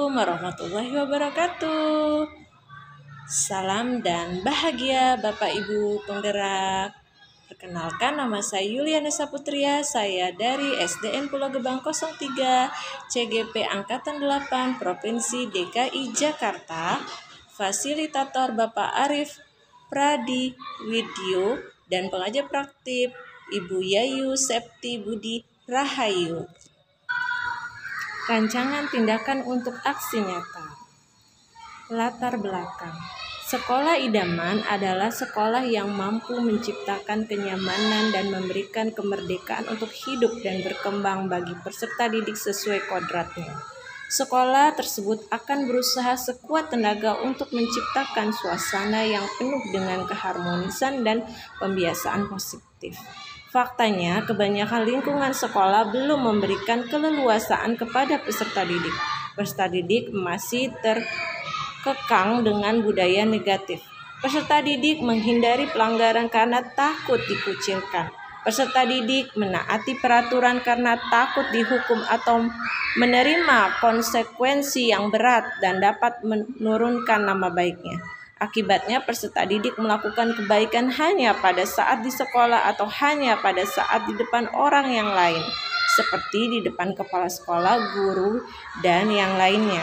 Assalamualaikum warahmatullahi wabarakatuh. Salam dan bahagia Bapak Ibu penggerak. Perkenalkan, nama saya Yuliana Saputria. Saya dari SDN Pulau Gebang 03 CGP Angkatan 8 Provinsi DKI Jakarta. Fasilitator Bapak Arif Pradi Widyo dan pengajar praktik Ibu Yayu Septi Budi Rahayu. Rancangan tindakan untuk aksi nyata. Latar belakang. Sekolah idaman adalah sekolah yang mampu menciptakan kenyamanan dan memberikan kemerdekaan untuk hidup dan berkembang bagi peserta didik sesuai kodratnya. Sekolah tersebut akan berusaha sekuat tenaga untuk menciptakan suasana yang penuh dengan keharmonisan dan pembiasaan positif. Faktanya, kebanyakan lingkungan sekolah belum memberikan keleluasaan kepada peserta didik. Peserta didik masih terkekang dengan budaya negatif. Peserta didik menghindari pelanggaran karena takut dikucilkan. Peserta didik menaati peraturan karena takut dihukum atau menerima konsekuensi yang berat dan dapat menurunkan nama baiknya. Akibatnya, peserta didik melakukan kebaikan hanya pada saat di sekolah atau hanya pada saat di depan orang yang lain, seperti di depan kepala sekolah, guru, dan yang lainnya.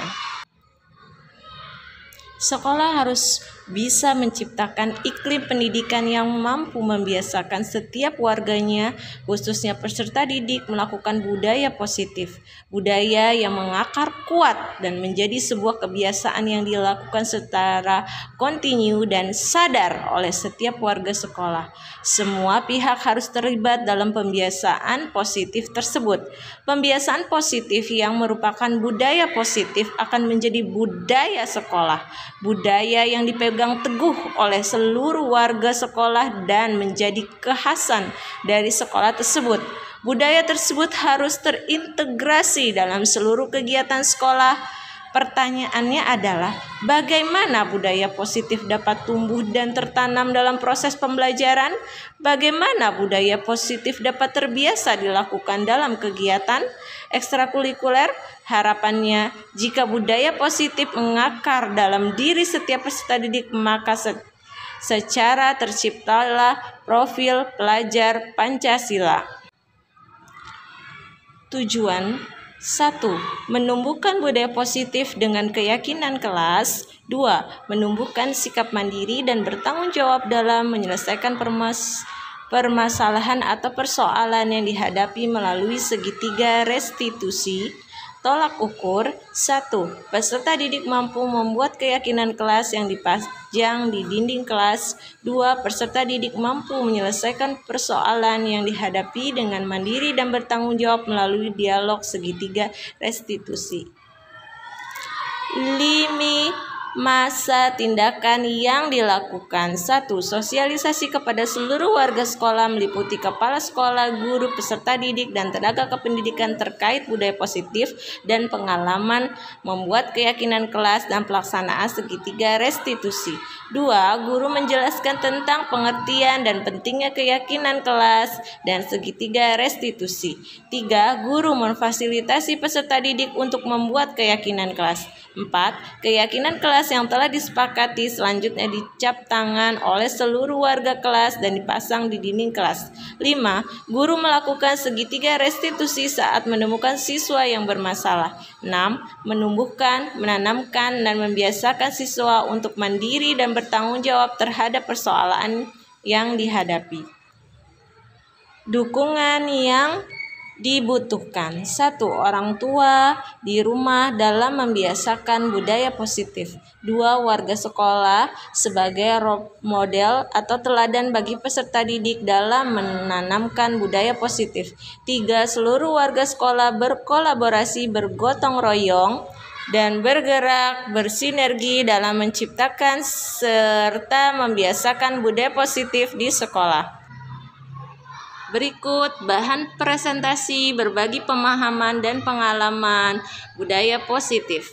Sekolah harus bisa menciptakan iklim pendidikan yang mampu membiasakan setiap warganya, khususnya peserta didik, melakukan budaya positif, budaya yang mengakar kuat dan menjadi sebuah kebiasaan yang dilakukan secara kontinu dan sadar oleh setiap warga sekolah. Semua pihak harus terlibat dalam pembiasaan positif tersebut. Pembiasaan positif yang merupakan budaya positif akan menjadi budaya sekolah, budaya yang dipegang teguh oleh seluruh warga sekolah dan menjadi kekhasan dari sekolah tersebut. Budaya tersebut harus terintegrasi dalam seluruh kegiatan sekolah. Pertanyaannya adalah, bagaimana budaya positif dapat tumbuh dan tertanam dalam proses pembelajaran? Bagaimana budaya positif dapat terbiasa dilakukan dalam kegiatan ekstrakurikuler? Harapannya, jika budaya positif mengakar dalam diri setiap peserta didik, maka secara terciptalah profil pelajar Pancasila. Tujuan 1. Menumbuhkan budaya positif dengan keyakinan kelas. 2. Menumbuhkan sikap mandiri dan bertanggung jawab dalam menyelesaikan permasalahan atau persoalan yang dihadapi melalui segitiga restitusi. Tolak ukur. 1. Peserta didik mampu membuat keyakinan kelas yang dipajang di dinding kelas. 2. Peserta didik mampu menyelesaikan persoalan yang dihadapi dengan mandiri dan bertanggung jawab melalui dialog segitiga restitusi. Lini masa tindakan yang dilakukan. 1. Sosialisasi kepada seluruh warga sekolah meliputi kepala sekolah, guru, peserta didik, dan tenaga kependidikan terkait budaya positif dan pengalaman membuat keyakinan kelas dan pelaksanaan segitiga restitusi. 2. Guru menjelaskan tentang pengertian dan pentingnya keyakinan kelas dan segitiga restitusi. 3. Guru memfasilitasi peserta didik untuk membuat keyakinan kelas. 4. Keyakinan kelas yang telah disepakati selanjutnya dicap tangan oleh seluruh warga kelas dan dipasang di dinding kelas. 5. Guru melakukan segitiga restitusi saat menemukan siswa yang bermasalah. 6. Menumbuhkan, menanamkan, dan membiasakan siswa untuk mandiri dan bertanggung jawab terhadap persoalan yang dihadapi. Dukungan yang dibutuhkan. 1. Orang tua di rumah dalam membiasakan budaya positif. 2. Warga sekolah sebagai role model atau teladan bagi peserta didik dalam menanamkan budaya positif. 3. Seluruh warga sekolah berkolaborasi, bergotong royong, dan bergerak bersinergi dalam menciptakan serta membiasakan budaya positif di sekolah. Berikut bahan presentasi berbagi pemahaman dan pengalaman budaya positif.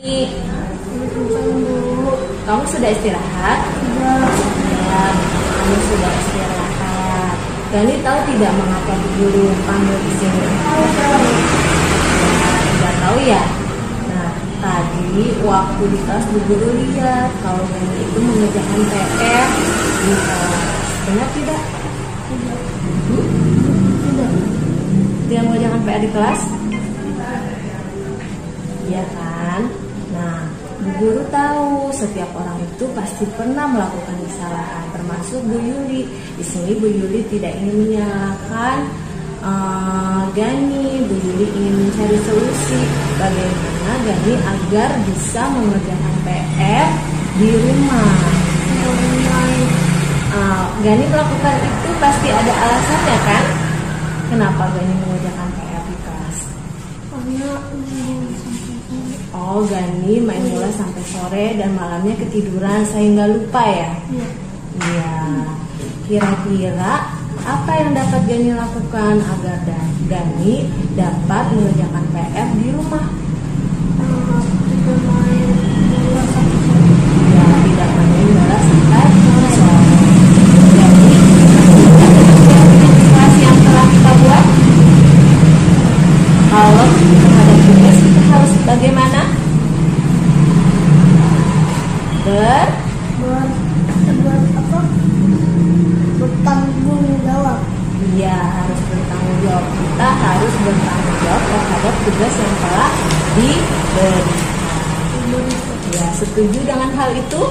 Kamu sudah istirahat? Ya, kamu sudah istirahat. Gani tahu tidak mengapa Bu Guru panggil di sini? Tidak tahu ya? Nah, tadi waktu di kelas Bu Guru lihat kalau Gani itu mengerjakan PR di kelas. Benar tidak? Tidak. Dia mengerjakan PR di kelas? Iya kan? Nah, Bu Guru tahu setiap orang itu pasti pernah melakukan kesalahan, termasuk Bu Yuli. Di sini Bu Yuli tidak ingin menyalahkan Gani. Bu Yuli ingin mencari solusi bagaimana Gani agar bisa mengerjakan PR di rumah. Gani melakukan itu pasti ada alasannya kan? Kenapa Gani mengerjakan PR di kelas? Oh, Gani main bola sampai sore dan malamnya ketiduran sehingga lupa ya? Iya. Kira-kira apa yang dapat Gani lakukan agar Gani dapat mengerjakan PR di rumah? Ya, tidak main bola sampai sore. Jadi, kelas yang telah kita buat. Kalau terhadap tugas kita harus bagaimana? Bertanggung jawab. Iya, harus bertanggung jawab. Kita harus bertanggung jawab terhadap tugas yang telah diberikan. Ya, setuju dengan hal itu?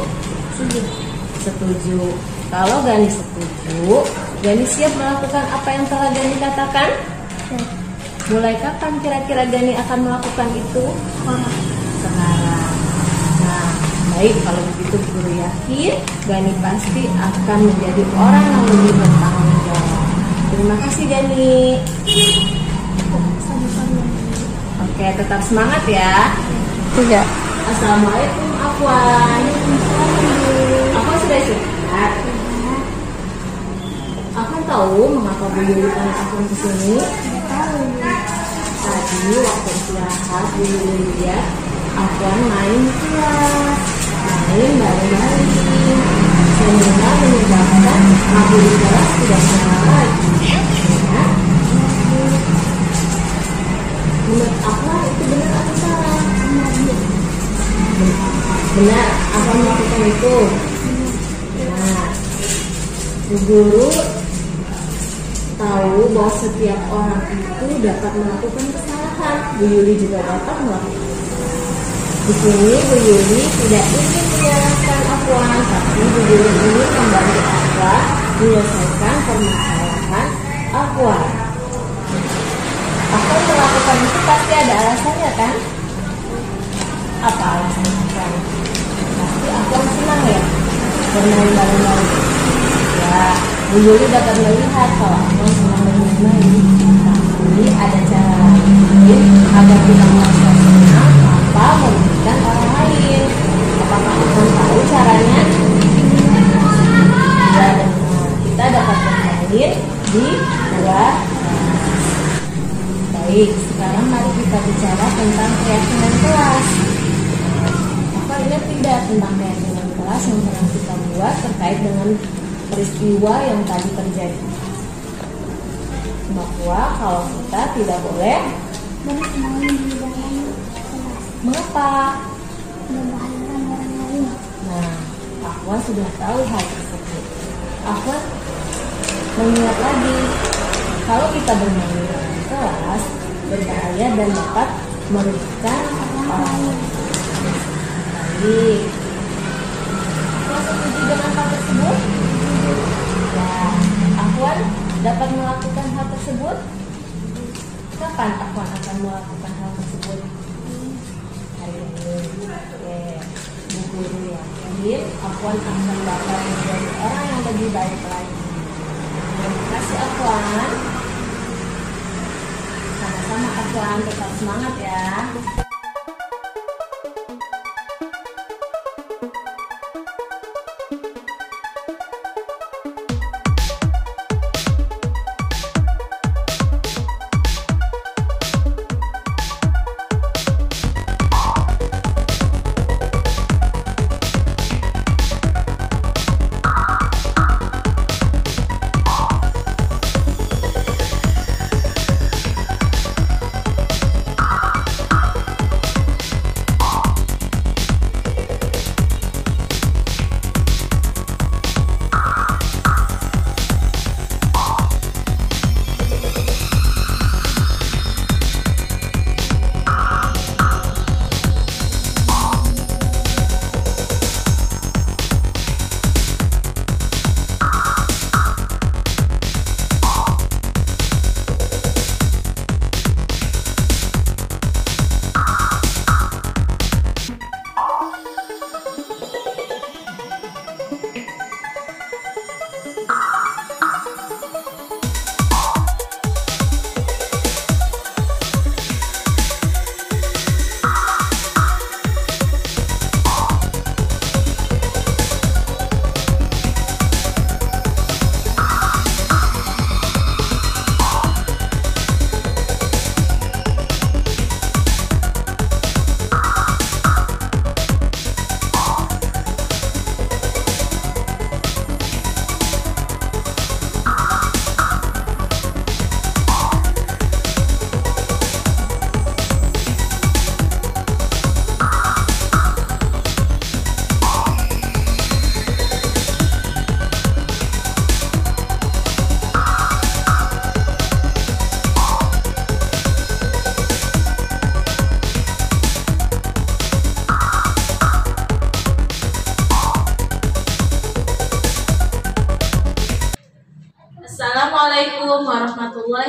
Setuju. Kalau Gani setuju, Gani siap melakukan apa yang telah Gani katakan? Mulai kapan kira-kira Gani akan melakukan itu? Sekarang. Nah, baik, kalau begitu Guru yakin Gani pasti akan menjadi orang yang lebih bertanggung jawab. Terima kasih Gani. Oke, tetap semangat ya. Tidak. Assalamualaikum Afwan. Afwan sudah istirahat? Afwan tahu mengapa Bu Yuli panggil Afwan ke sini? Tadi waktu istirahat Bu Yuli lihat Afwan main di kelas, main bareng-bareng, sehingga menyebabkan aku di kelas tidak salah lagi. Ya. Menurut Afwan itu benar atau salah? Benar, Afwan melakukan itu. Nah, Bu Guru tahu bahwa setiap orang itu dapat melakukan kesalahan. Bu Yuli juga dapat melakukan. Di sini Bu Yuli tidak ingin menyalahkan Afwan, tapi Bu Yuli ingin membantu Afwan menyelesaikan permasalahan Afwan. Afwan melakukan itu pasti ada alasannya kan? Apa alasannya Afwan? Pasti Afwan senang ya bermain bareng-bareng. Ya, Bu Yuli dapat melihat kalau Afwan senang bermain. Tapi ada cara lain agar kita merasa senang tanpa merugikan orang lain. Apakah Afwan tahu caranya? Ya, dan kita dapat bermain di luar. Baik, sekarang mari kita bicara tentang keyakinan kelas. Apa ingat tidak tentang keyakinan kelas yang pernah kita buat terkait dengan peristiwa yang tadi terjadi? Bahwa kalau kita tidak boleh Bermain di dalam kelas. mengapa? Membahayakan orang lain. Nah, Afwan sudah tahu hal tersebut. Afwan mengingat lagi kalau kita bermain di kelas berbahaya dan dapat merugikan orang lain. Baik, Afwan setuju dengan hal tersebut? Ya, Afwan dapat melakukan hal tersebut? Kapan Afwan akan melakukan hal tersebut? Hari ini. Oke, Bu Guru yakin Afwan akan dapat menjadi orang yang lebih baik lagi. Terima kasih Afwan. Sama-sama Afwan, tetap semangat ya.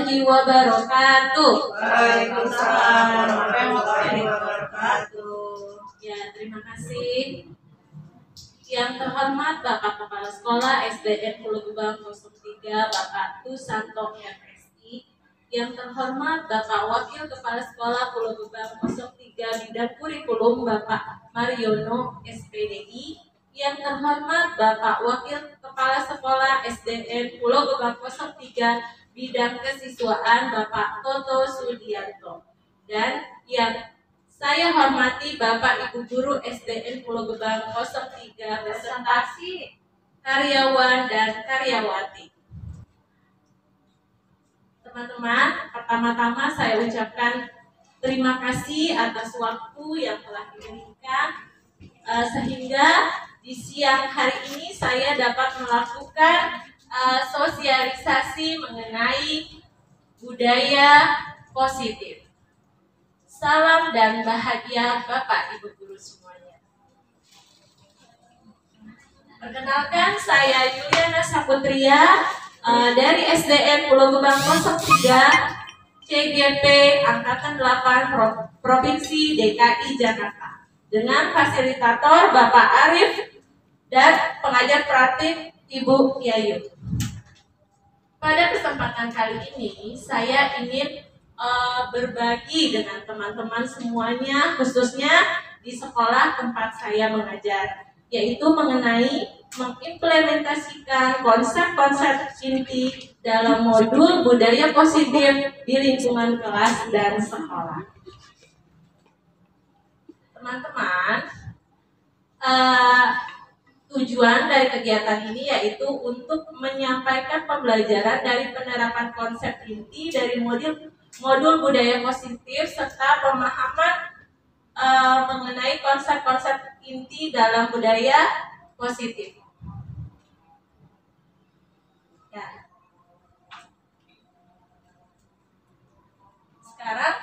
warahmatullahi wabarakatuh. Waalaikumsalam warahmatullahi wabarakatuh. Ya, terima kasih. Yang terhormat Bapak Kepala Sekolah SDN Pulau Gebang 03 Bapak Tusanto MSI. Yang terhormat Bapak Wakil Kepala Sekolah Pulau Gebang 03 Bidang Kurikulum Bapak Mariono SPDI. Yang terhormat Bapak Wakil Kepala Sekolah SDN Pulau Gebang 03 Bidang Kesiswaan Bapak Toto Sudianto. Dan yang saya hormati Bapak Ibu Guru SDN Pulau Gebang 03 beserta karyawan dan karyawati. Teman-teman, pertama-tama saya ucapkan terima kasih atas waktu yang telah diberikan sehingga di siang hari ini saya dapat melakukan sosialisasi mengenai budaya positif. Salam dan bahagia Bapak Ibu Guru semuanya. Perkenalkan, saya Yuliana Saputria dari SDN Pulau Gebang 03 CGP Angkatan 8 Provinsi DKI Jakarta dengan fasilitator Bapak Arif dan pengajar praktik Ibu Yayu. Pada kesempatan kali ini saya ingin berbagi dengan teman-teman semuanya, khususnya di sekolah tempat saya mengajar, yaitu mengenai mengimplementasikan konsep-konsep inti dalam modul budaya positif di lingkungan kelas dan sekolah. Teman-teman, tujuan dari kegiatan ini yaitu untuk menyampaikan pembelajaran dari penerapan konsep inti dari modul budaya positif serta pemahaman mengenai konsep-konsep inti dalam budaya positif. Ya. Sekarang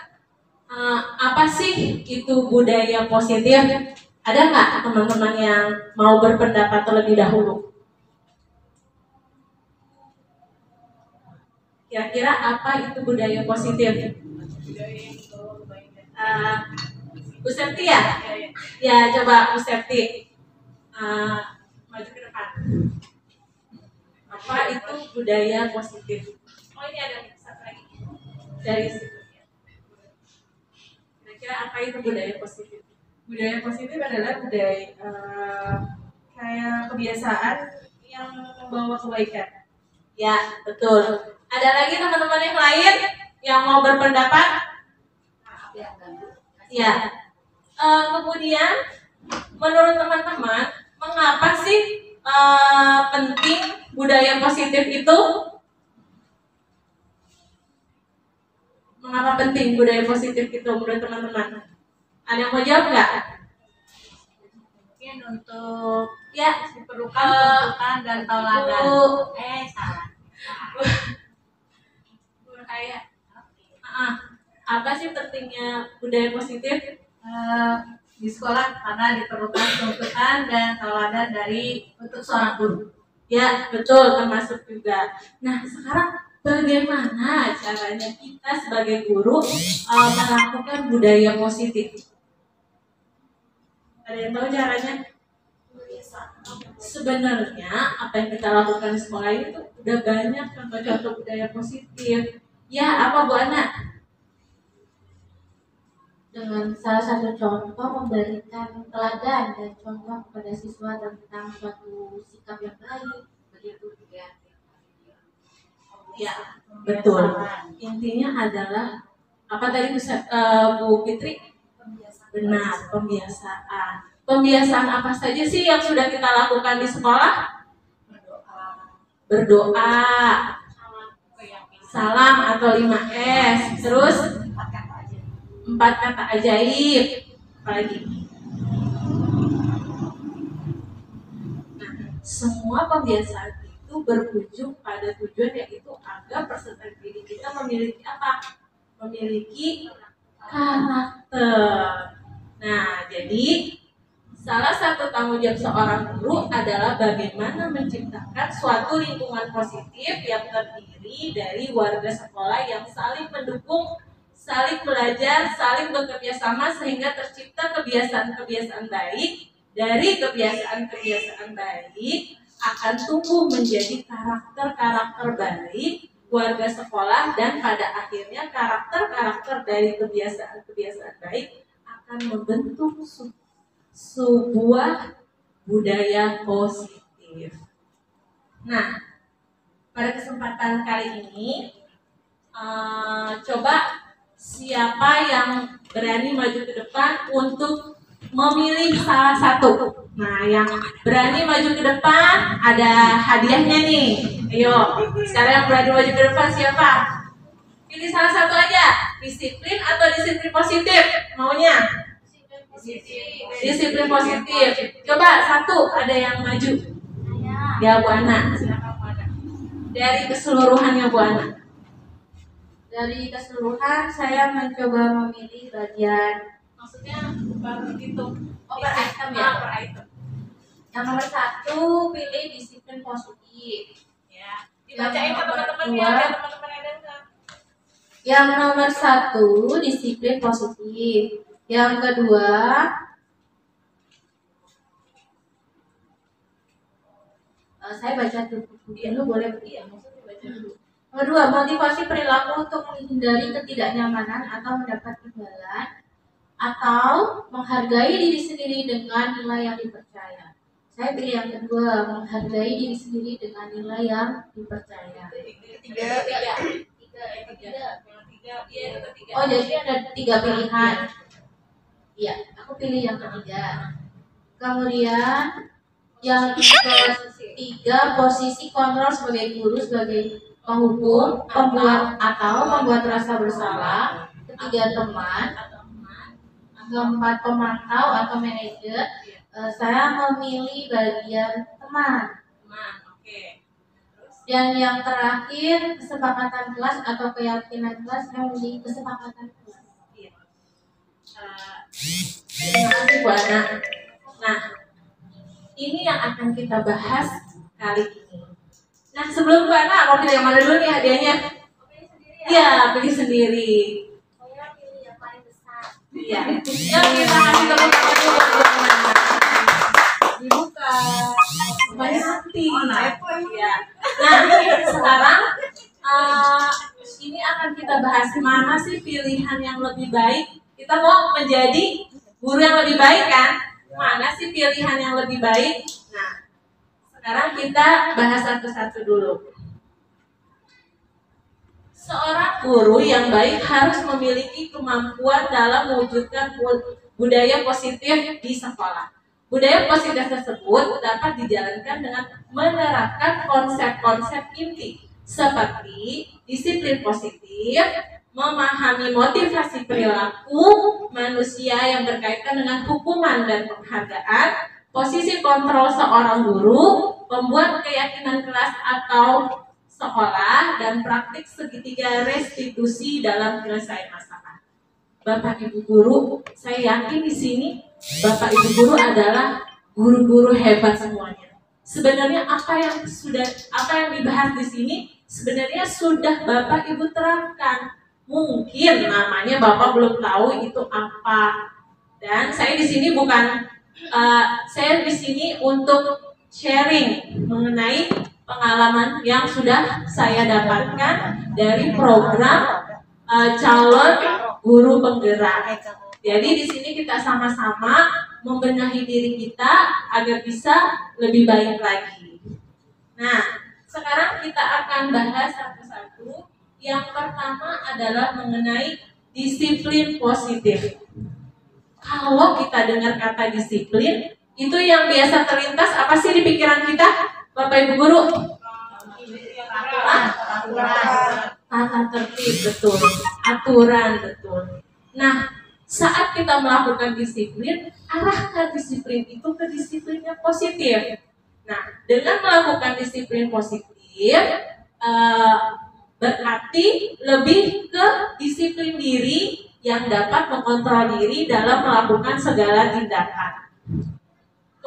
apa sih itu budaya positif? Ada nggak teman-teman yang mau berpendapat terlebih dahulu? Kira-kira apa itu budaya positif? Bu Septi ya? Ya, coba Bu Septi maju ke depan. Apa itu budaya positif? Oh, ini ada satu lagi dari situ. Kira-kira apa itu budaya positif? Budaya positif adalah budaya kayak kebiasaan yang membawa kebaikan. Ya, betul. Ada lagi teman-teman yang lain yang mau berpendapat? Ya. Kemudian, menurut teman-teman, mengapa sih penting budaya positif itu? Mengapa penting budaya positif itu menurut teman-teman? Ada yang mau jawab nggak? Mungkin untuk Ya, diperlukan tuntutan dan tauladan. Salah. Kayak apa sih pentingnya budaya positif? Di sekolah karena diperlukan tuntutan dan tauladan dari untuk seorang guru. Ya, betul, termasuk juga. Nah, sekarang bagaimana caranya kita sebagai guru melakukan budaya positif? Ada yang tahu caranya? Sebenarnya apa yang kita lakukan di sekolah itu udah banyak contoh-contoh budaya positif. Ya, apa Bu Ana? Dengan salah satu contoh memberikan teladan dan contoh kepada siswa tentang suatu sikap yang baik, begitu ya. Ya, betul. Intinya adalah apa tadi Bu Fitri? Benar, pembiasaan. Pembiasaan apa saja sih yang sudah kita lakukan di sekolah? Berdoa, salam atau 5S, terus 4 kata ajaib, apalagi. Nah, semua pembiasaan itu berujung pada tujuan yaitu agar peserta didik kita memiliki apa? Memiliki karakter. Nah, jadi Salah satu tanggung jawab seorang guru adalah bagaimana menciptakan suatu lingkungan positif yang terdiri dari warga sekolah yang saling mendukung, saling belajar, saling bekerja sama sehingga tercipta kebiasaan-kebiasaan baik. Dari kebiasaan-kebiasaan baik akan tumbuh menjadi karakter-karakter baik warga sekolah, dan pada akhirnya karakter-karakter dari kebiasaan-kebiasaan baik akan membentuk sebuah budaya positif. Nah, pada kesempatan kali ini, coba siapa yang berani maju ke depan untuk memilih salah satu. Nah, yang berani maju ke depan ada hadiahnya nih. Ayo, sekarang yang berani maju ke depan siapa? Pilih salah satu aja. Disiplin atau disiplin positif? Maunya? Disiplin positif. Coba satu, ada yang maju. Ya, Bu Ana. Silakan Bu Ana. Dari keseluruhannya Bu Ana. Dari keseluruhan saya mencoba memilih bagian, Maksudnya bukan gitu. per item ya. Per item. Yang nomor 1 pilih disiplin positif. Ya. Dibacain ke teman-temannya Dua. biar teman-teman yang dengar. Yang nomor 1 disiplin positif. Yang kedua saya baca dulu boleh? Iya, maksudnya baca dulu. Nomor 2, motivasi perilaku untuk menghindari ketidaknyamanan atau mendapat imbalan atau menghargai diri sendiri dengan nilai yang dipercaya. Saya pilih yang kedua, menghargai diri sendiri dengan nilai yang dipercaya. Tiga. Oh, jadi ada 3 pilihan. Iya, aku pilih yang ketiga. Kemudian yang ketiga, posisi kontrol sebagai guru, sebagai penghukum, pembuat atau membuat rasa bersalah. Ketiga, teman. Keempat, pemantau atau manajer. Saya memilih bagian teman. Oke. Dan yang terakhir, kesepakatan kelas atau keyakinan kelas. Saya memilih kesepakatan kelas. Terima kasih Bu Ana. Nah, ini yang akan kita bahas kali ini. Nah, sebelum Bu Ana, mau pilih yang mana dulu nih hadiahnya? Iya, pilih sendiri. Saya pilih yang paling besar. Iya. Yang kita kasih tepuk tangan dulu buat Bu Ana. Dibuka. Banyak hati. Ya. Nah, sekarang ini akan kita bahas mana sih pilihan yang lebih baik. Kita mau menjadi guru yang lebih baik kan? Mana sih pilihan yang lebih baik? Nah, sekarang kita bahas satu-satu dulu. Seorang guru yang baik harus memiliki kemampuan dalam mewujudkan budaya positif di sekolah. Budaya positif tersebut dapat dijalankan dengan menerapkan konsep-konsep inti seperti disiplin positif, memahami motivasi perilaku manusia yang berkaitan dengan hukuman dan penghargaan, posisi kontrol seorang guru, pembuat keyakinan kelas atau sekolah, dan praktik segitiga restitusi dalam penyelesaian masalah. Bapak Ibu guru, saya yakin di sini Bapak Ibu guru adalah guru-guru hebat semuanya. Sebenarnya apa yang dibahas di sini sebenarnya sudah Bapak Ibu terangkan. Mungkin namanya Bapak belum tahu itu apa. Dan saya di sini saya di sini untuk sharing mengenai pengalaman yang sudah saya dapatkan dari program calon guru penggerak. Jadi di sini kita sama-sama membenahi diri kita agar bisa lebih baik lagi. Nah, sekarang kita akan bahas satu-satu. Yang pertama adalah mengenai disiplin positif. Kalau kita dengar kata disiplin, itu yang biasa terlintas apa sih di pikiran kita, Bapak Ibu guru? Tata tertib, betul. Aturan, betul. Nah, saat kita melakukan disiplin, arahkan disiplin itu ke disiplin yang positif. Nah, dengan melakukan disiplin positif, berarti lebih ke disiplin diri yang dapat mengontrol diri dalam melakukan segala tindakan.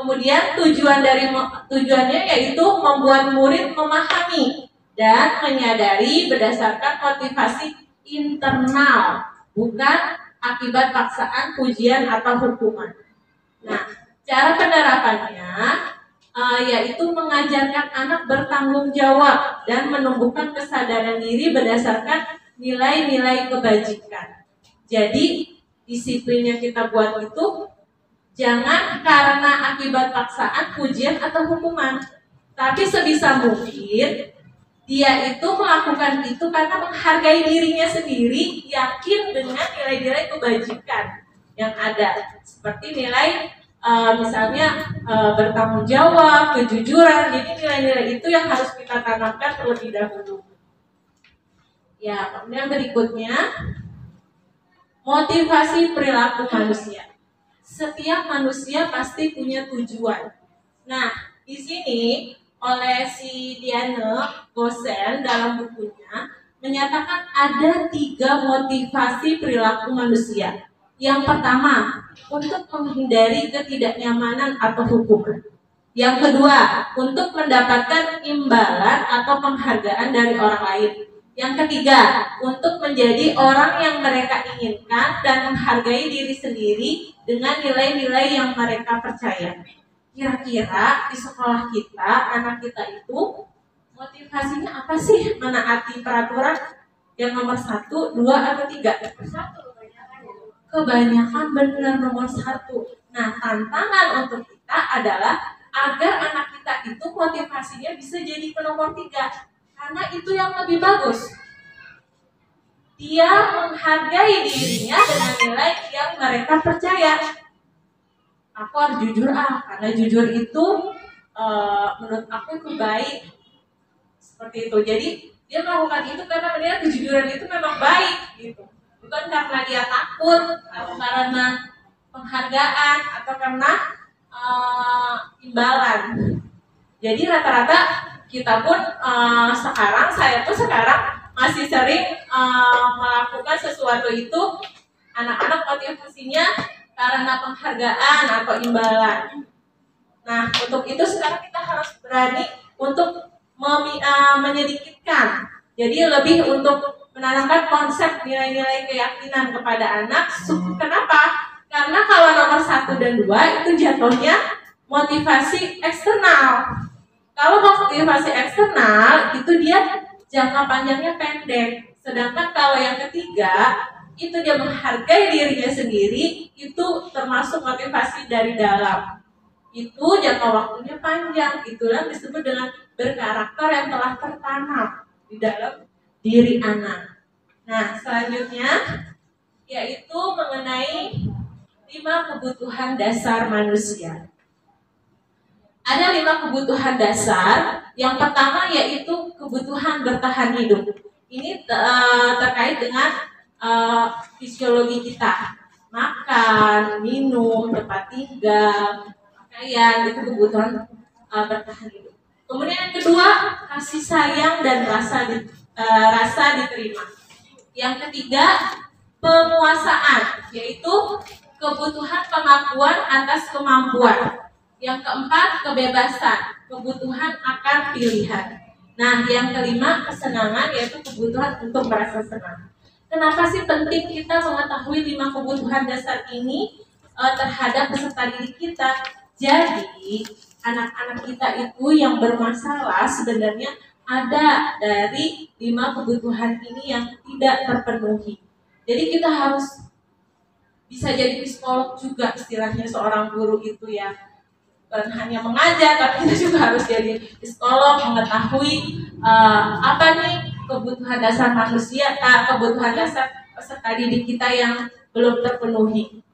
Kemudian tujuannya yaitu membuat murid memahami dan menyadari berdasarkan motivasi internal, bukan akibat paksaan, pujian atau hukuman. Nah, cara penerapannya yaitu mengajarkan anak bertanggung jawab dan menumbuhkan kesadaran diri berdasarkan nilai-nilai kebajikan. Jadi disiplinnya kita buat itu jangan karena akibat paksaan, pujian atau hukuman, tapi sebisa mungkin dia itu melakukan itu karena menghargai dirinya sendiri, yakin dengan nilai-nilai kebajikan yang ada, seperti nilai misalnya bertanggung jawab, kejujuran. Jadi nilai-nilai itu yang harus kita tanamkan terlebih dahulu. Ya, kemudian berikutnya motivasi perilaku manusia. Setiap manusia pasti punya tujuan. Nah, di sini oleh si Diana Gosen dalam bukunya menyatakan ada 3 motivasi perilaku manusia. Yang pertama, untuk menghindari ketidaknyamanan atau hukuman. Yang kedua, untuk mendapatkan imbalan atau penghargaan dari orang lain. Yang ketiga, untuk menjadi orang yang mereka inginkan dan menghargai diri sendiri dengan nilai-nilai yang mereka percaya. Kira-kira di sekolah kita, anak kita itu motivasinya apa sih menaati peraturan? Yang nomor 1, 2, atau 3? Kebanyakan benar nomor 1. Nah, tantangan untuk kita adalah agar anak kita itu motivasinya bisa jadi ke nomor 3. Karena itu yang lebih bagus. Dia menghargai dirinya dengan nilai yang mereka percaya. Aku harus jujur karena jujur itu menurut aku itu baik. Seperti itu. Jadi dia melakukan itu karena menilai kejujuran itu memang baik gitu. Bukan karena dia takut atau karena penghargaan atau karena imbalan. Jadi rata-rata kita pun saya pun sekarang masih sering melakukan sesuatu itu anak-anak motivasinya karena penghargaan atau imbalan. Nah, untuk itu sekarang kita harus berani untuk menyedikitkan. Jadi lebih untuk menanamkan konsep nilai-nilai keyakinan kepada anak. Kenapa? Karena kalau nomor 1 dan 2 itu jatuhnya motivasi eksternal. Kalau motivasi eksternal itu dia jangka panjangnya pendek. Sedangkan kalau yang ketiga itu dia menghargai dirinya sendiri, itu termasuk motivasi dari dalam. Itu jangka waktunya panjang. Itulah disebut dengan berkarakter yang telah tertanam di dalam diri anak. Nah, selanjutnya yaitu mengenai 5 kebutuhan dasar manusia. Ada 5 kebutuhan dasar. Yang pertama yaitu kebutuhan bertahan hidup. Ini terkait dengan fisiologi kita. Makan, minum, tempat tinggal, pakaian, itu kebutuhan bertahan hidup. Kemudian yang kedua, kasih sayang dan rasa diterima. Yang ketiga, penguasaan, yaitu kebutuhan pengakuan atas kemampuan. Yang keempat, kebebasan, kebutuhan akan pilihan. Nah, yang kelima, kesenangan, yaitu kebutuhan untuk merasa senang. Kenapa sih penting kita mengetahui 5 kebutuhan dasar ini terhadap peserta didik kita? Jadi, anak-anak kita itu yang bermasalah sebenarnya ada dari 5 kebutuhan ini yang tidak terpenuhi. Jadi kita harus bisa jadi psikolog juga istilahnya seorang guru itu ya. Bukan hanya mengajar, tapi kita juga harus jadi psikolog, mengetahui apa nih kebutuhan dasar manusia, kebutuhan dasar peserta didik kita yang belum terpenuhi.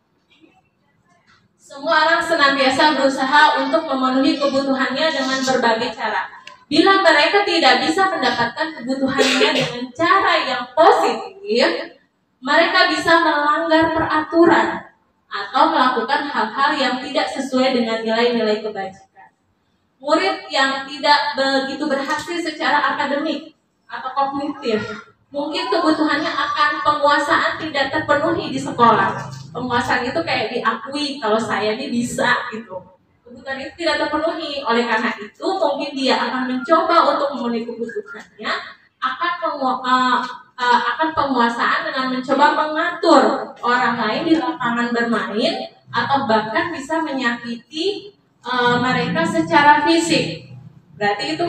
Semua orang senantiasa berusaha untuk memenuhi kebutuhannya dengan berbagai cara. Bila mereka tidak bisa mendapatkan kebutuhannya dengan cara yang positif, mereka bisa melanggar peraturan atau melakukan hal-hal yang tidak sesuai dengan nilai-nilai kebajikan. Murid yang tidak begitu berhasil secara akademik atau kognitif, mungkin kebutuhannya akan penguasaan tidak terpenuhi di sekolah. Penguasaan itu kayak diakui kalau saya ini bisa gitu. kebutuhan itu tidak terpenuhi. Oleh karena itu, mungkin dia akan mencoba untuk memenuhi kebutuhannya, akan penguasaan dengan mencoba mengatur orang lain di lapangan bermain, atau bahkan bisa menyakiti mereka secara fisik. Berarti itu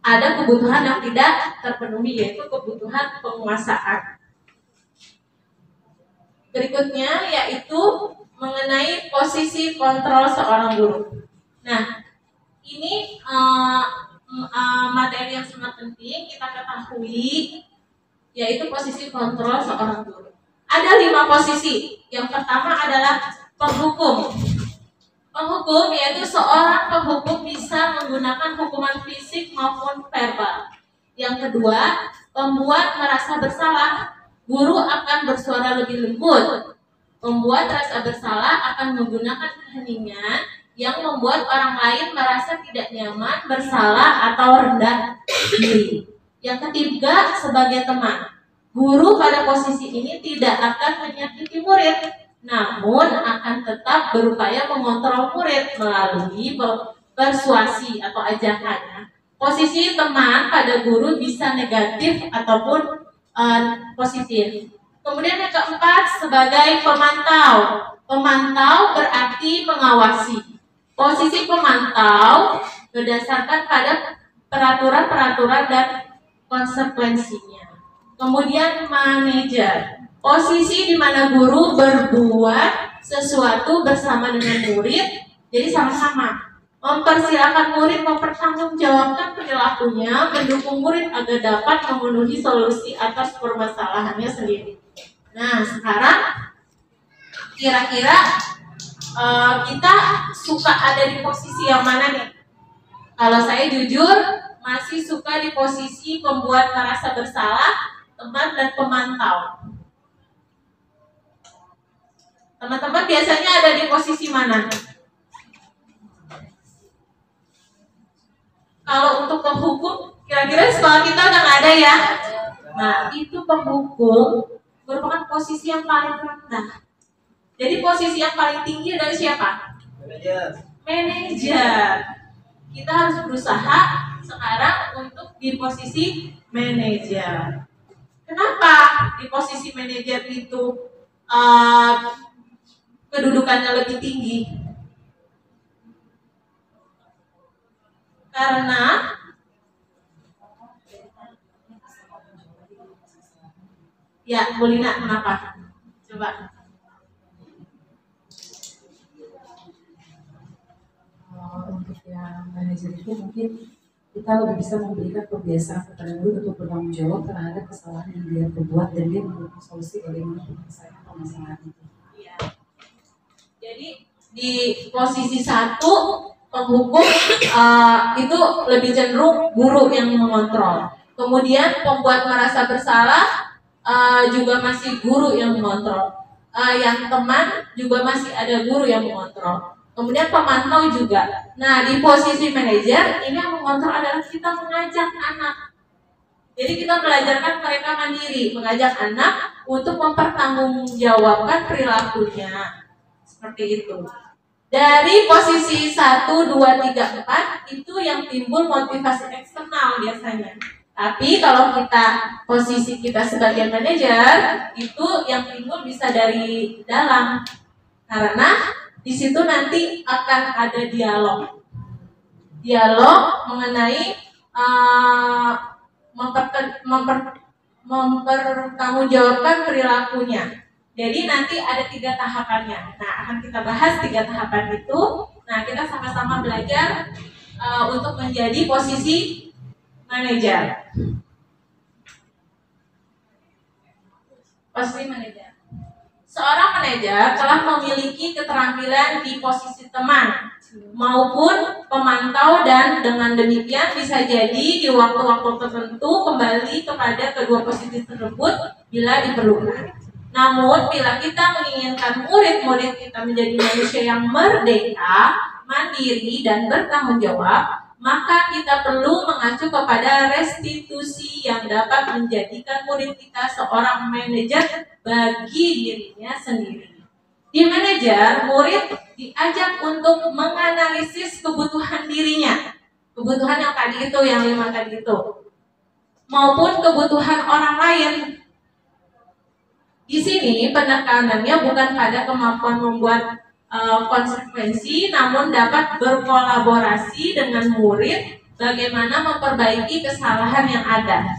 ada kebutuhan yang tidak terpenuhi, yaitu kebutuhan penguasaan. Berikutnya yaitu mengenai posisi kontrol seorang guru. Nah, ini materi yang sangat penting kita ketahui, yaitu posisi kontrol seorang guru. Ada 5 posisi. Yang pertama adalah penghukum. Penghukum yaitu seorang penghukum bisa menggunakan hukuman fisik maupun verbal. Yang kedua, pembuat merasa bersalah. Guru akan bersuara lebih lembut. Pembuat rasa bersalah akan menggunakan keheningan yang membuat orang lain merasa tidak nyaman, bersalah, atau rendah diri. Yang ketiga, sebagai teman. Guru pada posisi ini tidak akan menyakiti murid, namun akan tetap berupaya mengontrol murid melalui persuasi atau ajakan. Posisi teman pada guru bisa negatif ataupun positif. Kemudian yang keempat, sebagai pemantau. Pemantau berarti mengawasi. Posisi pemantau berdasarkan pada peraturan-peraturan dan konsekuensinya. Kemudian manajer. Posisi di mana guru berbuat sesuatu bersama dengan murid, jadi sama-sama mempersilahkan murid mempertanggungjawabkan perilakunya, mendukung murid agar dapat memenuhi solusi atas permasalahannya sendiri. Nah, sekarang kira-kira kita suka ada di posisi yang mana nih? Kalau saya jujur masih suka di posisi pembuat merasa bersalah, teman, dan pemantau. Teman-teman biasanya ada di posisi mana? Kalau untuk penghukum, kira-kira sekolah kita udah nggak ada ya? Nah, itu penghukum merupakan posisi yang paling rendah. Jadi posisi yang paling tinggi adalah siapa? Manajer. Kita harus berusaha sekarang untuk di posisi manajer. Kenapa di posisi manajer itu kedudukannya lebih tinggi? Karena ya, Bu Lina, kenapa? Coba. Untuk yang manajer itu mungkin kita lebih bisa memberikan kebiasaan kepada guru untuk bertanggung jawab terhadap kesalahan yang dia perbuat dan dia memberikan solusi bagaimana menyelesaikan permasalahan itu. Ya. Jadi di posisi 1 penghukum itu lebih cenderung guru yang mengontrol. Kemudian pembuat merasa bersalah juga masih guru yang mengontrol. Yang teman juga masih ada guru yang mengontrol. Kemudian pemantau juga. Nah, di posisi manajer ini yang mengontrol adalah kita mengajak anak. Jadi kita belajarkan mereka mandiri, mengajak anak untuk mempertanggungjawabkan perilakunya. Seperti itu. Dari posisi 1, 2, 3, 4 itu yang timbul motivasi eksternal biasanya. Tapi kalau posisi kita sebagai manajer, itu yang timbul bisa dari dalam. Karena di situ nanti akan ada dialog. Dialog mengenai mempertanggungjawabkan perilakunya. Jadi nanti ada 3 tahapannya. Nah, akan kita bahas 3 tahapan itu. Nah, kita sama-sama belajar untuk menjadi posisi manajer. Posisi manajer. Seorang manajer telah memiliki keterampilan di posisi teman maupun pemantau, dan dengan demikian bisa jadi di waktu-waktu tertentu kembali kepada kedua posisi tersebut bila diperlukan. Namun bila kita menginginkan murid-murid kita menjadi manusia yang merdeka, mandiri, dan bertanggung jawab, maka kita perlu mengacu kepada restitusi yang dapat menjadikan murid kita seorang manajer bagi dirinya sendiri. Di manajer, murid diajak untuk menganalisis kebutuhan dirinya, kebutuhan yang tadi itu, yang 5 tadi itu, maupun kebutuhan orang lain. Di sini penekanannya bukan pada kemampuan membuat konsekuensi, namun dapat berkolaborasi dengan murid bagaimana memperbaiki kesalahan yang ada.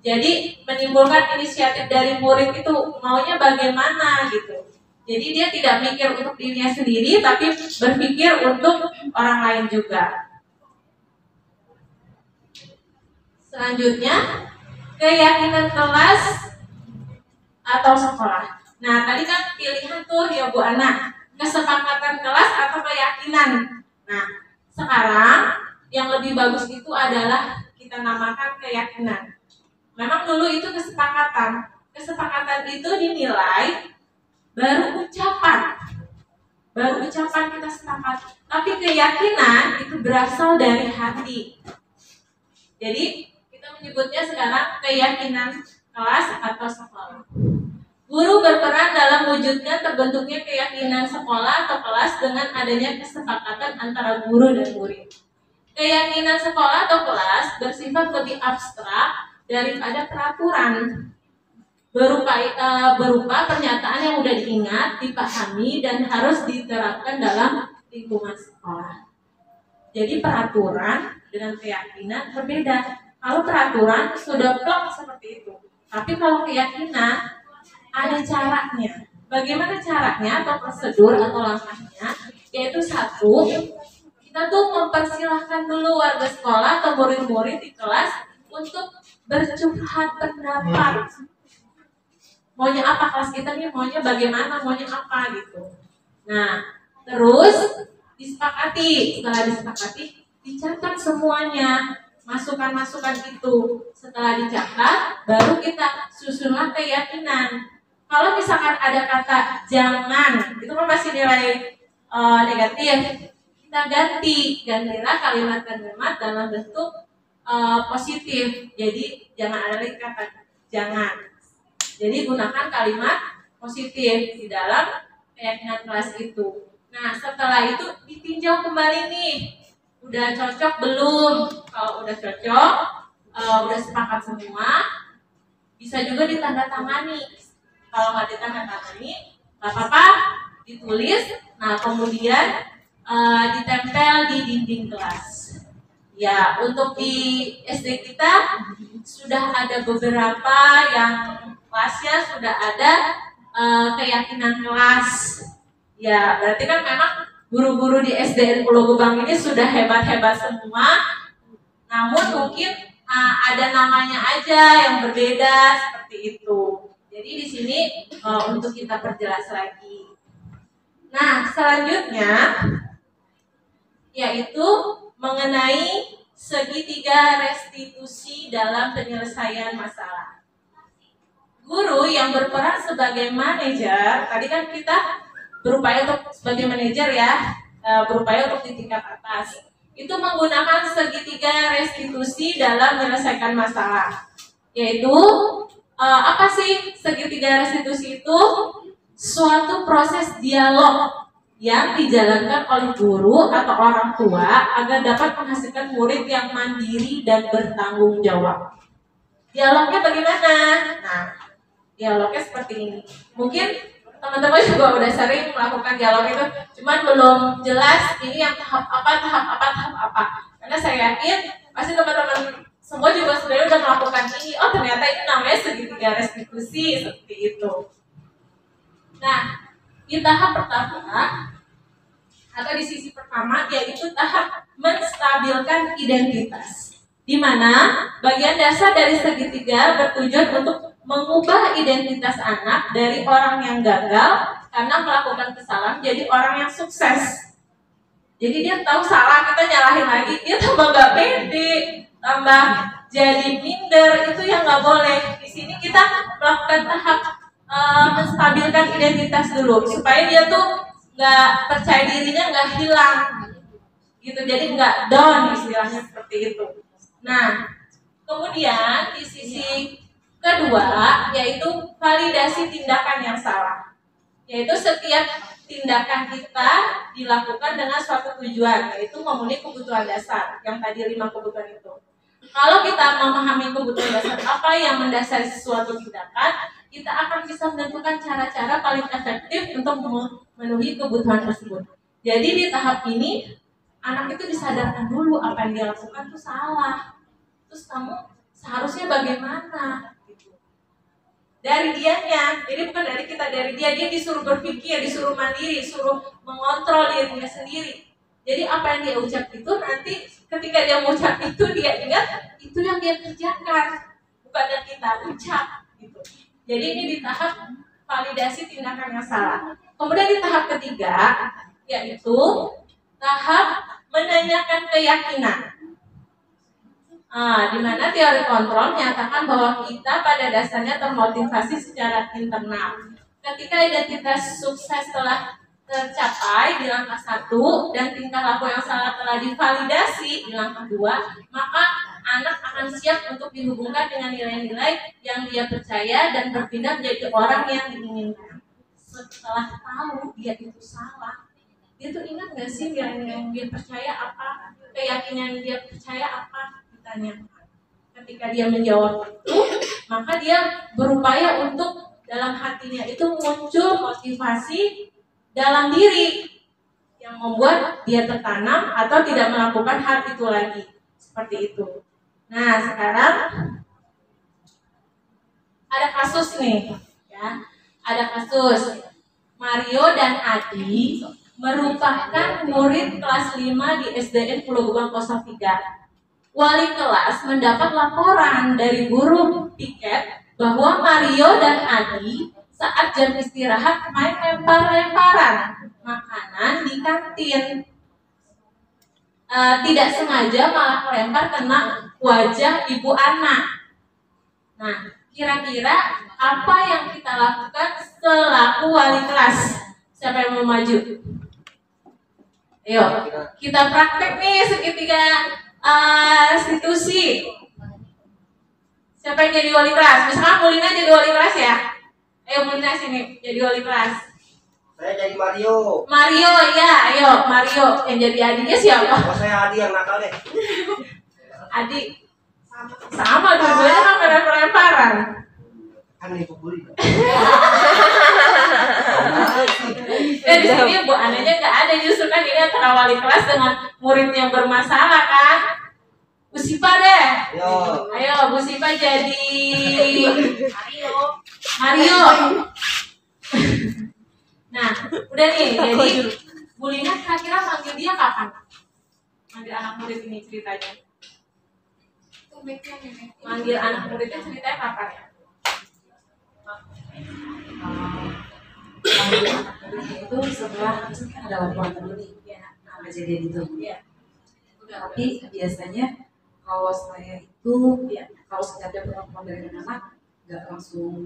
Jadi menimbulkan inisiatif dari murid itu maunya bagaimana gitu. Jadi dia tidak mikir untuk dirinya sendiri, tapi berpikir untuk orang lain juga. Selanjutnya, keyakinan kelas atau sekolah. Nah, tadi kan pilihan tuh ya Bu Ana, kesepakatan kelas atau keyakinan. Nah, sekarang yang lebih bagus itu adalah kita namakan keyakinan. Memang dulu itu kesepakatan. Kesepakatan itu dinilai baru ucapan kita sepakat. Tapi keyakinan itu berasal dari hati. Jadi kita menyebutnya sekarang keyakinan kelas atau sekolah. Guru berperan dalam wujudnya terbentuknya keyakinan sekolah atau kelas dengan adanya kesepakatan antara guru dan murid. Keyakinan sekolah atau kelas bersifat lebih abstrak daripada peraturan. Berupa pernyataan yang sudah diingat, dipahami, dan harus diterapkan dalam lingkungan sekolah. Jadi peraturan dengan keyakinan berbeda. Kalau peraturan sudah plong seperti itu, tapi kalau keyakinan ada caranya. Bagaimana caranya atau prosedur atau langkahnya? Yaitu satu, kita tuh mempersilahkan dulu warga sekolah atau murid-murid di kelas untuk bercurhat pendapat. Maunya apa kelas kita nih, maunya bagaimana, maunya apa gitu. Nah, terus disepakati. Setelah disepakati, dicatat semuanya, masukan-masukan itu. Setelah dicatat, baru kita susunlah keyakinan. Kalau misalkan ada kata jangan, itu kan masih nilai negatif, kita gantilah kalimat-kalimat dalam bentuk positif. Jadi jangan ada lagi kata jangan. Jadi gunakan kalimat positif di dalam keyakinan kelas itu. Nah, setelah itu ditinjau kembali nih, udah cocok belum? Kalau udah cocok, udah sepakat semua, bisa juga ditandatangani. Kalau nggak ditandatangani, nggak apa-apa, ditulis. Nah, kemudian ditempel di dinding kelas. Ya, untuk di SD kita sudah ada beberapa yang kelasnya sudah ada keyakinan kelas. Ya, berarti kan memang guru-guru di SDN Pulau Gebang ini sudah hebat-hebat semua. Namun mungkin ada namanya aja yang berbeda seperti itu. Jadi di sini untuk kita perjelas lagi. Nah, selanjutnya yaitu mengenai segitiga restitusi dalam penyelesaian masalah. Guru yang berperan sebagai manajer, tadi kan kita berupaya untuk sebagai manajer ya, berupaya untuk di tingkat atas. Itu menggunakan segitiga restitusi dalam menyelesaikan masalah. Yaitu apa sih segitiga restitusi itu? Suatu proses dialog yang dijalankan oleh guru atau orang tua agar dapat menghasilkan murid yang mandiri dan bertanggung jawab. Dialognya bagaimana? Nah, dialognya seperti ini. Mungkin teman-teman juga udah sering melakukan dialog itu, cuman belum jelas ini yang tahap apa. Karena saya yakin pasti teman-teman semua juga sebenarnya udah melakukan ini. Oh, ternyata ini namanya segitiga restitusi seperti itu. Nah, di tahap pertama atau di sisi pertama yaitu tahap menstabilkan identitas, di mana bagian dasar dari segitiga bertujuan untuk mengubah identitas anak dari orang yang gagal karena melakukan kesalahan jadi orang yang sukses. Jadi dia tahu salah, kita nyalahin lagi, dia tambah gak pede, tambah jadi minder, itu yang gak boleh. Di sini kita melakukan tahap menstabilkan identitas dulu supaya dia tuh nggak percaya dirinya nggak hilang gitu, jadi nggak down istilahnya seperti itu. Nah, kemudian di sisi kedua yaitu validasi tindakan yang salah. Yaitu setiap tindakan kita dilakukan dengan suatu tujuan, yaitu memenuhi kebutuhan dasar, yang tadi 5 kebutuhan itu. Kalau kita memahami kebutuhan dasar apa yang mendasari suatu tindakan, kita akan bisa menentukan cara-cara paling efektif untuk memenuhi kebutuhan tersebut. Jadi di tahap ini, anak itu disadarkan dulu apa yang dia lakukan itu salah. Terus kamu seharusnya bagaimana? Dari dianya, jadi bukan dari kita, dari dia disuruh berpikir, disuruh mandiri, disuruh mengontrol dirinya sendiri. Jadi apa yang dia ucap itu nanti ketika dia mengucap itu dia ingat itu yang dia kerjakan, bukan yang kita ucap gitu. Jadi ini di tahap validasi tindakan yang salah. Kemudian di tahap ketiga yaitu tahap menanyakan keyakinan. Di mana teori kontrol menyatakan bahwa kita pada dasarnya termotivasi secara internal. Ketika identitas sukses telah tercapai di langkah 1 dan tingkah laku yang salah telah divalidasi di langkah 2, maka anak akan siap untuk dihubungkan dengan nilai-nilai yang dia percaya dan berpindah menjadi orang yang diinginkan. Setelah tahu dia itu salah, dia tuh ingat nggak sih yang dia percaya apa, keyakinan yang dia percaya apa? Ditanyakan. Ketika dia menjawab itu, maka dia berupaya untuk dalam hatinya itu muncul motivasi dalam diri yang membuat dia tertanam atau tidak melakukan hal itu lagi. Seperti itu. Nah, sekarang ada kasus nih, ya. Ada kasus Mario dan Adi merupakan murid kelas 5 di SDN Pulau Gebang 03. Wali kelas mendapat laporan dari guru piket bahwa Mario dan Adi saat jam istirahat main lempar-lemparan makanan di kantin. Tidak sengaja malah melempar kena wajah ibu anak. Nah, kira-kira apa yang kita lakukan selaku wali kelas? Siapa yang mau maju? Ayo, kita praktek nih segitiga institusi. Siapa yang jadi wali kelas? Misalkan Mulina jadi wali kelas ya. Ayo Mulina sini jadi wali kelas. Saya jadi Mario. Mario ya, ayo Mario. Yang jadi adiknya siapa? Oh, saya Adi yang nakal deh. Adik. Sama dua-duanya kan pada pelemparan. Kan itu buli. Di sini Bu Ananya nggak ada, justru kan ini antara wali kelas dengan murid yang bermasalah kan. Bu Sipa deh. Ayo Bu Sipa jadi Mario. Nah, udah nih. Jadi Bu Lina kira-kira manggil dia kapan? Manggil anak murid ini ceritanya. Manggil anak muridnya ceritanya kapan ya? Itu setelah kan ada laporan dulu nih kejadian itu. Tapi biasanya kalau saya itu kalau sudah ada pengakuan dari anak nggak langsung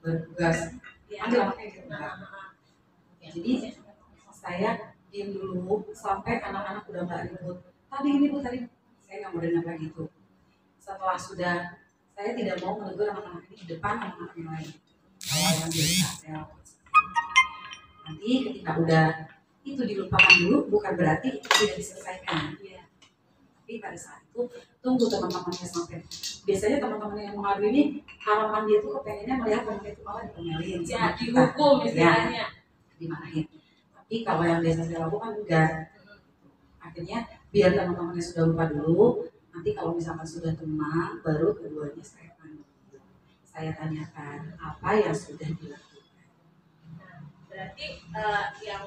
bertugas ambil anaknya gitu. Jadi saya diam dulu sampai anak-anak udah nggak ribut. Tadi ini Bu tadi saya nggak mau dengar lagi itu. Setelah sudah saya tidak mau menegur anak-anak ini di depan anak-anak yang lain. Kalau yang biasa saya lakukan. Nanti ketika udah itu dilupakan dulu bukan berarti itu tidak diselesaikan. Tapi pada saat itu tunggu teman-temannya sampai. Biasanya teman-teman yang mengadu ini harapan dia tuh kepengennya melihat mereka itu malah dikomelin. Ya, dihukum istilahnya. Dimarahin. Tapi kalau yang biasa saya lakukan enggak. Akhirnya biar teman-temannya sudah lupa dulu. Nanti kalau misalkan sudah tenang, baru keduanya saya panggil. Saya tanyakan apa yang sudah dilakukan. Nah, berarti yang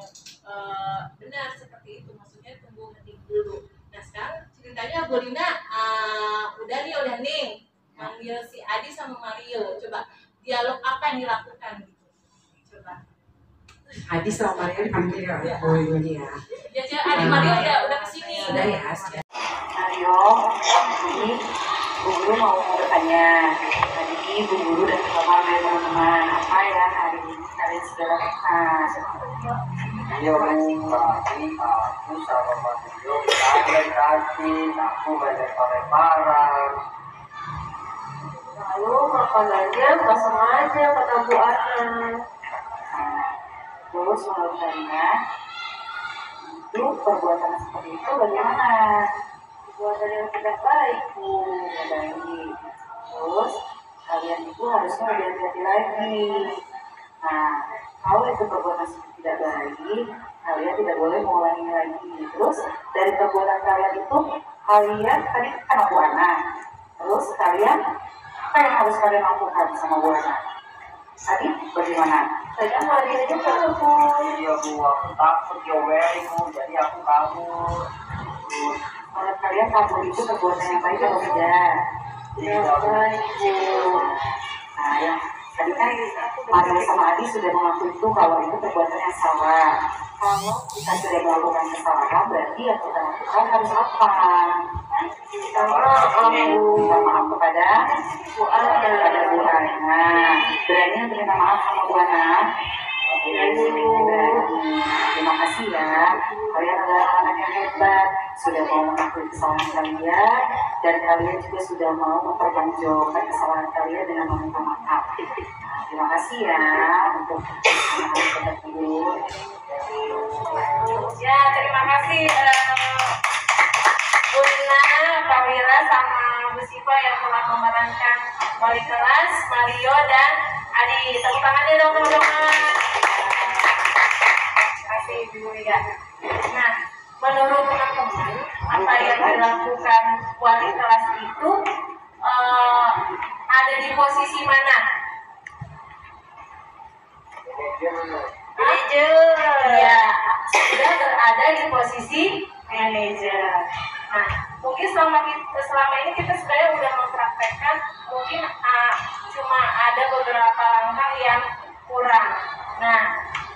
benar seperti itu, maksudnya tunggu hening dulu. Nah sekarang ceritanya Bu Lina udah nih manggil si Adi sama Mario. Coba dialog apa yang dilakukan gitu. Coba. Adi sama Mario dipanggil ya. Oh iya. Ya, Adi Mario udah kesini. Sudah ya. Mario, ini Bu Guru mau bertanya. Tadi Bu Guru dan teman-teman apa ya hari ini kalian sudah lakukan? Iya, tadi aku sama Mario tadi aku banyak lemparan. Lalu makanannya nggak sengaja kata Bu Ana. Terus menurut kalian itu perbuatan seperti itu bagaimana? Perbuatan yang tidak baik, tidak baik. Terus kalian itu harusnya lebih hati-hati lagi. Nah, kalau itu perbuatan tidak baik, kalian tidak boleh mengulangi lagi. Terus dari perbuatan kalian itu, kalian tadi kan buana. Terus kalian apa yang harus kalian lakukan sama buana? Tadi bagaimana? Saya lari aja Bu. Iya Bu, aku takut diomelin Bu, jadi aku kabur. Terus Menurut kalian kabur itu perbuatan yang baik atau tidak? tidak Baik Bu. Nah, yang tadi kan Mario sama Adi sudah mengaku itu kalau itu perbuatan yang salah. Kalau kita sudah melakukan kesalahan, berarti yang kita lakukan harus apa? Kita maaf kepada Bu Ana. Berani meminta maaf sama Bu Ana. Terima kasih ya. Kalian adalah anak yang hebat, sudah mau mengakui kesalahan kalian, dan kalian juga sudah mau mempertanggungjawabkan kesalahan kalian dengan meminta maaf. Terima kasih ya untuk anak-anak dulu. Ya, terima kasih Bu Lina, Pak Wira, sama Bu Siva yang telah memerankan wali kelas, Mario, dan Adi. Tepuk tangannya dong teman-teman. Terima kasih Bu Wira. Nah, menurut teman-teman, apa yang dilakukan wali kelas itu ada di posisi mana? Manajer. Ya, sudah berada di posisi manajer. Nah, mungkin selama ini kita sebenarnya udah mempraktekkan, mungkin cuma ada beberapa langkah yang kurang. Nah,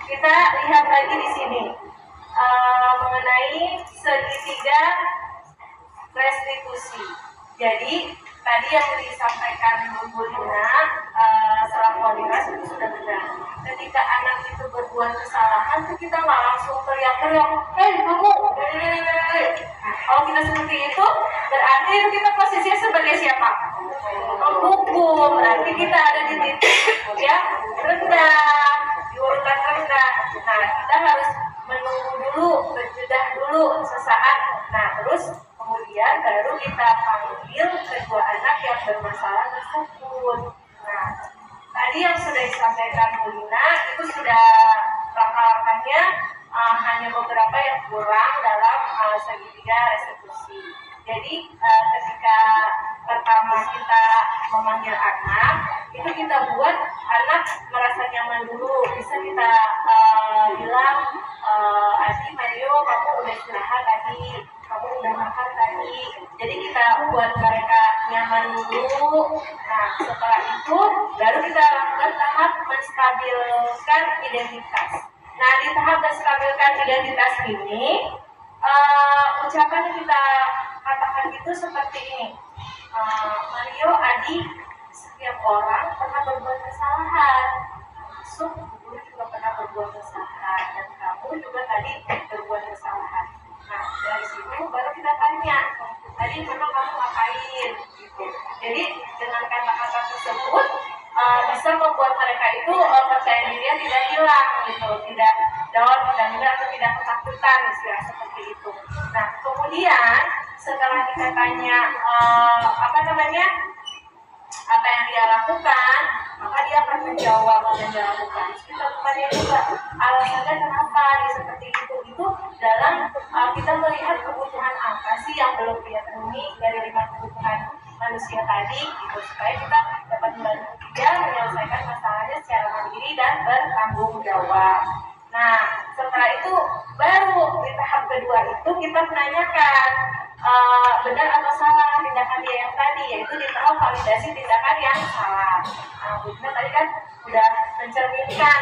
kita lihat lagi di sini mengenai segitiga restitusi. Jadi tadi yang disampaikan Bu Lina selaku wali kelas itu sudah benar. Ketika anak itu berbuat kesalahan, itu kita nggak langsung teriak-teriak, kamu, kalau kita seperti itu, berarti itu kita posisinya sebagai siapa? Penghukum. Berarti kita ada di titik ya rendah, di urutan rendah. Nah, kita harus menunggu dulu, berjeda dulu sesaat. Nah, terus kemudian baru kita panggil kedua anak yang bermasalah tersebut. Nah, tadi yang sudah disampaikan Bu Lina itu sudah langkah-langkahnya, hanya beberapa yang kurang dalam segitiga restitusi. Jadi ketika pertama kita memanggil anak, itu kita buat anak merasa nyaman dulu. Bisa kita bilang, Adi, Mario, kamu udah istirahat tadi, kamu udah makan tadi. Jadi kita buat mereka nyaman dulu. Nah, setelah itu baru kita lakukan tahap menstabilkan identitas. Nah, di tahap menstabilkan identitas ini, ucapan yang kita katakan itu seperti ini. Mario, Adi, setiap orang pernah berbuat kesalahan. Masuk, guru juga pernah berbuat kesalahan, dan kamu juga tadi berbuat kesalahan. Nah, dari situ baru kita tanya, tadi memang kamu ngapain? Gitu. Jadi dengan kata-kata tersebut bisa membuat mereka itu percaya dirinya tidak hilang, gitu, tidak down, atau tidak ketakutan, istilah seperti itu. Nah, kemudian setelah kita tanya apa yang dia lakukan, maka dia akan menjawab dan dia lakukan. Kita tanya juga alasannya kenapa dia seperti itu dalam kita melihat kebutuhan apa sih yang belum dia penuhi dari 5 kebutuhan manusia tadi, gitu, supaya kita dapat membantu dia menyelesaikan masalahnya secara mandiri dan bertanggung jawab. Nah, setelah itu baru di tahap kedua itu kita menanyakan benar atau salah tindakan dia yang tadi, yaitu di tahap validasi tindakan yang salah. Nah, kita tadi kan sudah mencerminkan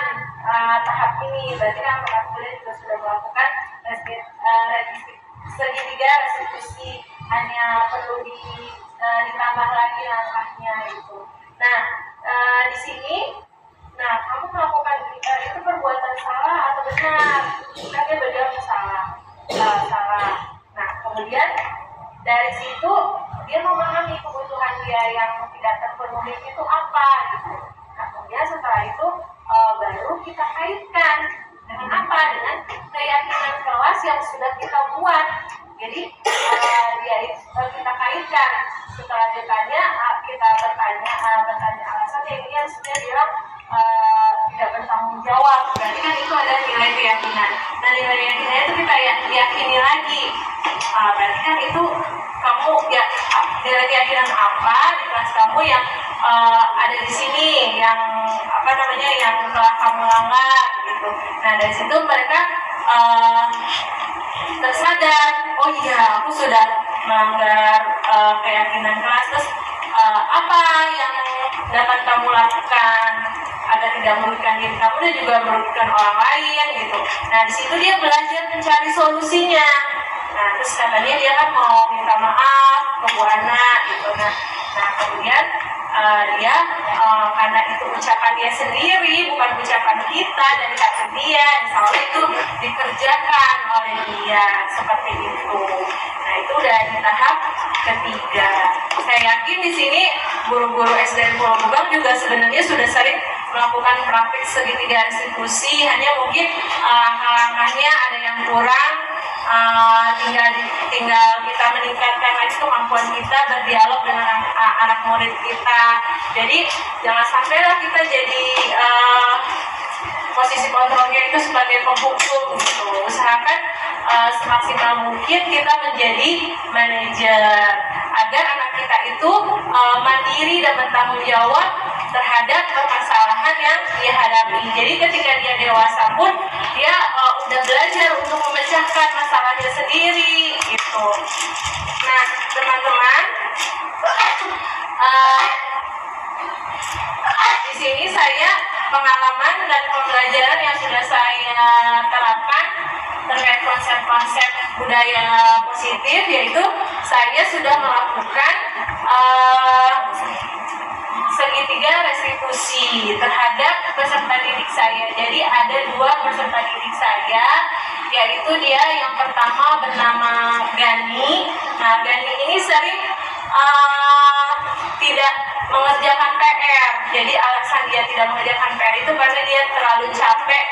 tahap ini, berarti kan anak kuliah juga sudah melakukan segitiga restitusi, hanya perlu ditambah lagi langkahnya gitu. Nah, di sini, kamu melakukan itu perbuatan salah atau benar? Dia berjawab salah. Nah, kemudian dari situ dia memahami kebutuhan dia yang tidak terpenuhi itu apa gitu. Nah, kemudian setelah itu baru kita kaitkan Dengan apa? Dengan keyakinan kelas yang sudah kita buat. Jadi kita kaitkan. Setelah ditanya, kita bertanya alasan yang dia sudah bilang tidak bertanggung jawab. Berarti kan itu ada nilai keyakinan. Nah, nilai keyakinan itu kita yakini lagi. Berarti kan itu kamu ya nilai keyakinan apa di kelas kamu yang ada di sini, yang yang telah kamu langgar gitu. Nah, dari situ mereka tersadar, oh iya aku sudah melanggar keyakinan kelas. Terus apa yang dapat kamu lakukan agar tidak merugikan diri kamu dan juga merugikan orang lain gitu. Nah, di situ dia belajar mencari solusinya. Nah, terus katanya dia kan mau minta maaf ke Bu Ana gitu. Nah kemudian dia karena itu ucapan dia sendiri, bukan ucapan kita dari hati dia, insya Allah itu dikerjakan oleh dia seperti itu. Nah, itu udah di tahap ketiga. Saya yakin di sini guru-guru SDN Pulau Gebang juga sebenarnya sudah sering melakukan praktik segitiga restitusi, hanya mungkin langkah-langkahnya ada yang kurang. Tinggal kita meningkatkan lagi kemampuan kita berdialog dengan anak murid kita. Jadi jangan sampailah kita jadi posisi kontrolnya itu sebagai penghukum gitu. Usahakan semaksimal mungkin kita menjadi manajer agar anak kita itu mandiri dan bertanggung jawab terhadap permasalahan yang dia hadapi. Jadi ketika dia dewasa pun dia udah belajar untuk memecahkan masalahnya sendiri gitu. Nah, teman-teman, di sini saya pengalaman dan pembelajaran yang sudah saya terapkan terkait konsep-konsep budaya positif, yaitu saya sudah melakukan segitiga restitusi terhadap peserta didik saya. Jadi ada 2 peserta didik saya, yaitu dia yang pertama bernama Gani. Nah, Gani ini sering tidak mengerjakan PR. Jadi alasan dia tidak mengerjakan PR itu karena dia terlalu capek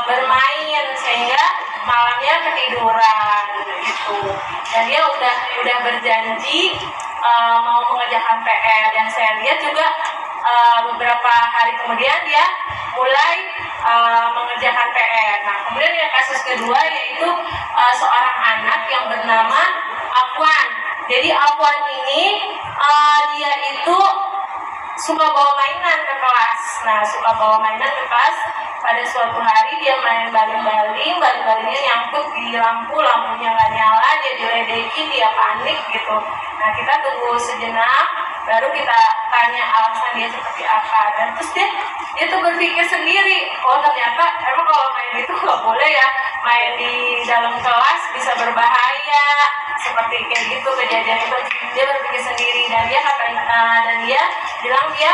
bermain sehingga malamnya ketiduran gitu. Dan dia udah berjanji mau mengerjakan PR, dan saya lihat juga beberapa hari kemudian dia mulai mengerjakan PR. Nah, kemudian yang kasus kedua yaitu seorang anak yang bernama Afwan. Jadi Afwan ini dia itu suka bawa mainan ke kelas. Nah, suka bawa mainan ke kelas. Pada suatu hari dia main baling-balingnya nyangkut di lampunya nggak nyala, dia diledekin, dia panik gitu. Nah, kita tunggu sejenak, baru kita tanya alasan dia seperti apa. Dan terus dia tuh berpikir sendiri, oh ternyata emang kalau main itu nggak boleh ya, main di dalam kelas bisa berbahaya, seperti kayak gitu kejadian itu. Dia berpikir sendiri dan dia bilang dia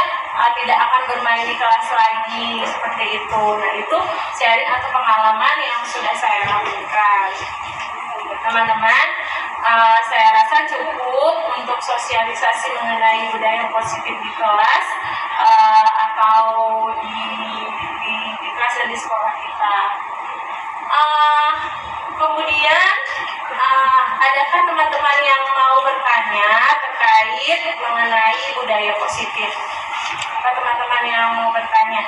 tidak akan bermain di kelas lagi, seperti itu. Nah, itu sharing atau pengalaman yang sudah saya lakukan. Teman-teman, saya rasa cukup untuk sosialisasi mengenai budaya positif di kelas atau di kelas dan di sekolah kita. Kemudian adakah teman-teman yang mau bertanya terkait mengenai budaya positif? Apa teman-teman yang mau bertanya?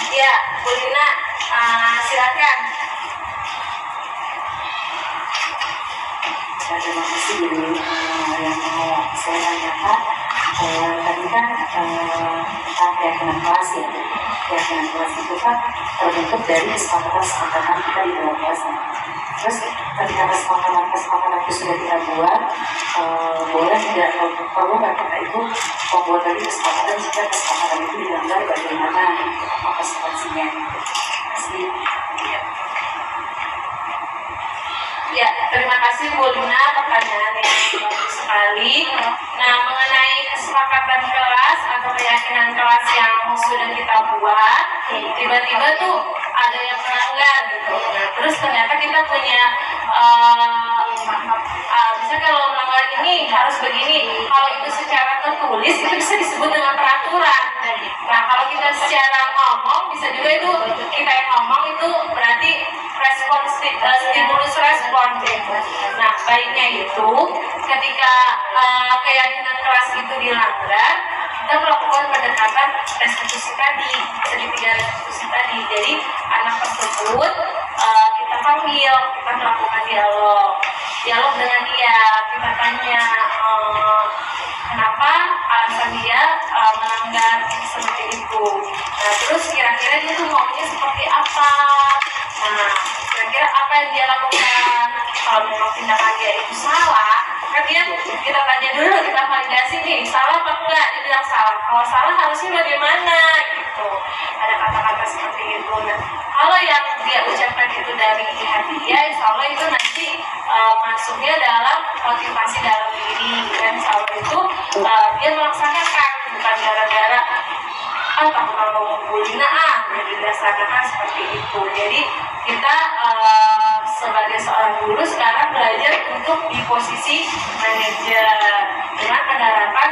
Ya, Bu Lina, silakan. Terima kasih Bu yang mau saya tanyakan. Tadi kan tentang keyakinan kelas ya. Keyakinan kelas itu kan terbentuk dari kesepakatan kita di dalam kelas. Terus ketika kesepakatan itu sudah kita buat, boleh tidak perlu nggak kita itu membuat lagi kesepakatan jika kesepakatan itu dilanggar, bagaimana konsekuensinya? Ya, terima kasih Bu Lina, pertanyaan yang bagus sekali. Nah, mengenai kesepakatan kelas atau keyakinan kelas yang sudah kita buat, tiba-tiba tuh ada yang melanggar gitu. Nah, terus ternyata kita punya misalnya kalau melanggar ini harus begini, kalau itu secara tertulis itu bisa disebut dengan peraturan. Nah, kalau kita secara ngomong bisa juga itu kita yang ngomong itu berarti stimulus respon. Nah, baiknya itu ketika keyakinan kelas itu dilanggar, kita melakukan pendekatan restitusi tadi, segitiga restitusi tadi. Jadi anak tersebut kita panggil, kita melakukan dialog dengan dia, kita tanya kenapa alasan dia melanggar seperti itu. Nah, terus kira-kira dia tuh maunya seperti apa? Nah, kira-kira apa yang dia lakukan? Kalau memang tindakan dia itu salah, kan dia kita tanya dulu, kita validasi nih, salah apa enggak? Dia bilang salah. Kalau salah harusnya bagaimana? Gitu. Ada kata-kata seperti itu. Nah, kalau yang dia ucapkan itu dari hati dia, insya Allah itu nanti masuknya dalam motivasi dalam diri. Dan insya Allah itu dia melaksanakan, bukan gara-gara takut kalau membuli yang didasarkan seperti itu. Jadi kita sebagai seorang guru sekarang belajar untuk di posisi manajer dengan penerapan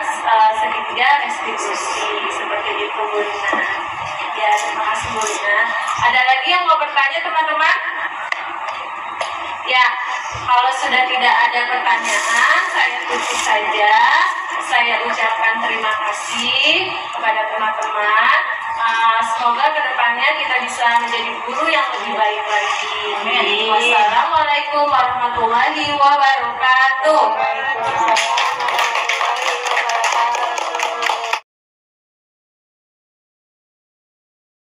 segitiga restitusi seperti itu, Bu Rina. Ya, terima kasih Bu Rina. Ada lagi yang mau bertanya, teman-teman? Ya, kalau sudah tidak ada pertanyaan, saya tutup saja. Saya ucapkan terima kasih kepada teman-teman. Semoga kedepannya kita bisa menjadi guru yang lebih baik lagi. Wassalamualaikum warahmatullahi wabarakatuh.